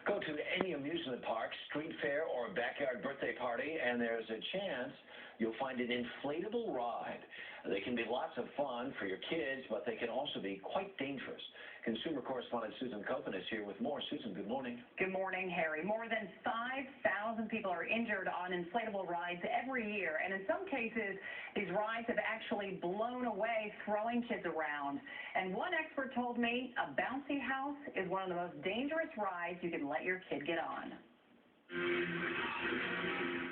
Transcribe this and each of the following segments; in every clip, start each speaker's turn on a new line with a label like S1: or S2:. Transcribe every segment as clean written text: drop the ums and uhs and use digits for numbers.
S1: Go to any amusement park, street fair, or backyard birthday party, and there's a chance you'll find an inflatable ride. They can be lots of fun for your kids, but they can also be quite dangerous. Consumer correspondent Susan Copen is here with more. Susan, good morning.
S2: Good morning, Harry. More than 5,000 people are injured on inflatable rides every year, and in some cases, these rides have actually blown away, throwing kids around. And one expert told me a bouncy house is one of the most dangerous rides you can let your kid get on.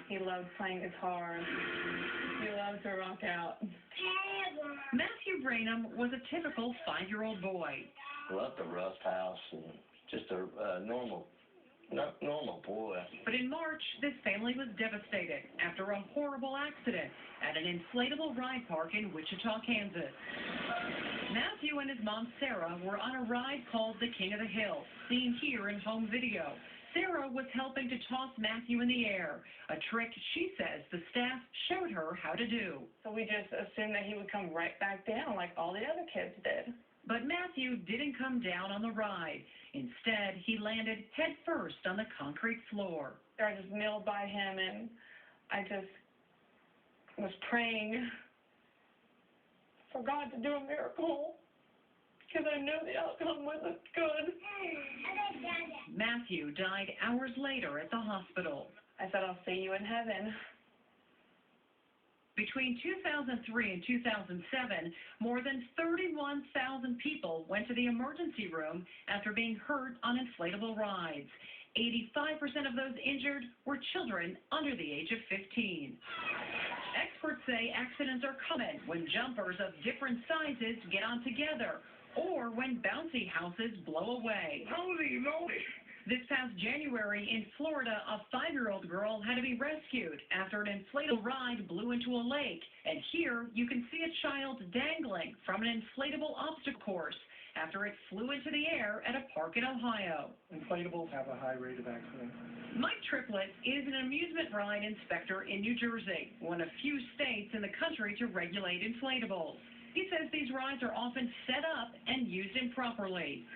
S3: He loves playing guitar. He loves to rock out.
S4: Matthew Brainham was a typical 5-year-old boy.
S5: Loved the rough house and just a normal boy.
S4: But in March, this family was devastated after a horrible accident at an inflatable ride park in Wichita, Kansas. Matthew and his mom, Sarah, were on a ride called the King of the Hill, seen here in home video. Sarah was helping to toss Matthew in the air, a trick she says the staff showed her how to do.
S3: So we just assumed that he would come right back down like all the other kids did.
S4: But Matthew didn't come down on the ride. Instead, he landed head first on the concrete floor.
S3: I just kneeled by him and I just was praying for God to do a miracle because I knew the outcome wasn't good.
S4: Matthew died hours later at the hospital.
S3: I said, I'll see you in heaven.
S4: Between 2003 and 2007, more than 31,000 people went to the emergency room after being hurt on inflatable rides. 85% of those injured were children under the age of 15. Experts say accidents are common when jumpers of different sizes get on together or when bouncy houses blow away.
S1: How do you know it?
S4: This past January in Florida, a 5-year-old girl had to be rescued after an inflatable ride blew into a lake. And here you can see a child dangling from an inflatable obstacle course after it flew into the air at a park in Ohio.
S6: Inflatables have a high rate of accidents.
S4: Mike Triplett is an amusement ride inspector in New Jersey, one of few states in the country to regulate inflatables. He says these rides are often set up and used improperly.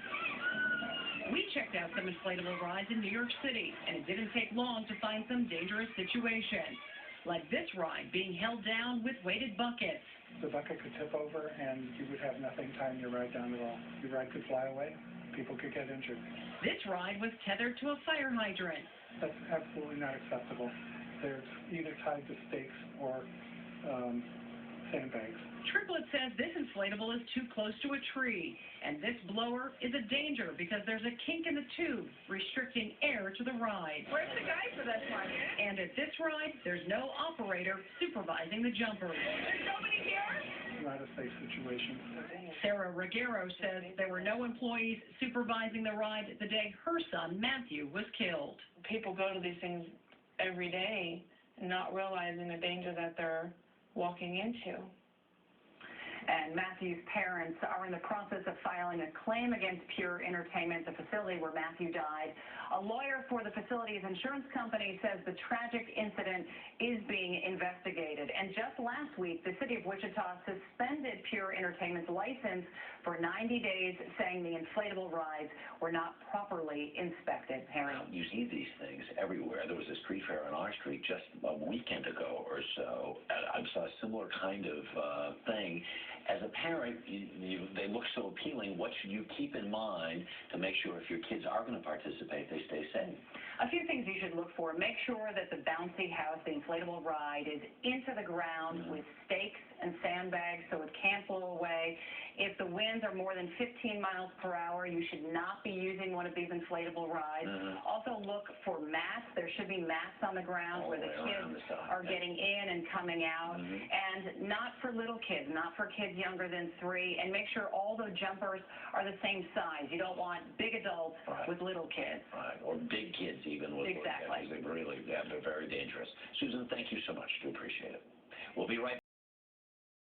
S4: We checked out some inflatable rides in New York City, and it didn't take long to find some dangerous situations, like this ride being held down with weighted buckets.
S6: The bucket could tip over, and you would have nothing tying your ride down at all. Your ride could fly away. People could get injured.
S4: This ride was tethered to a fire hydrant.
S6: That's absolutely not acceptable. They're either tied to stakes or sandbags.
S4: Triplett says this inflatable is too close to a tree, and this blower is a danger because there's a kink in the tube restricting air to the ride.
S2: Where's the guy for this one?
S4: And at this ride, there's no operator supervising the jumpers.
S2: There's nobody here?
S6: Not a safe situation.
S4: Sarah Ruggiero says there were no employees supervising the ride the day her son, Matthew, was killed.
S3: People go to these things every day not realizing the danger that they're walking into.
S2: And Matthew's parents are in the process of filing a claim against Pure Entertainment, the facility where Matthew died. A lawyer for the facility's insurance company says the tragic incident is being investigated. And just last week, the city of Wichita suspended Pure Entertainment's license for 90 days, saying the inflatable rides were not properly inspected. Harry?
S1: You see these things everywhere. There was a street fair on our street just a weekend ago or so. I saw a similar kind of thing. As a parent, they look so appealing. What should you keep in mind to make sure if your kids are going to participate, they stay safe?
S2: A few things you should look for. Make sure that the bouncy house, the inflatable ride, is into the ground with stakes and sandbags so it can't blow away. If the winds are more than 15 miles per hour, you should not be using one of these inflatable rides. Also look for mats. There should be mats on the ground where the kids are getting in and coming out. And not for little kids, not for kids younger than 3. And make sure all the jumpers are the same size. You don't want big adults with little kids.
S1: Or big kids even with little kids. They're very dangerous. Susan, thank you so much. Do appreciate it. We'll be right back.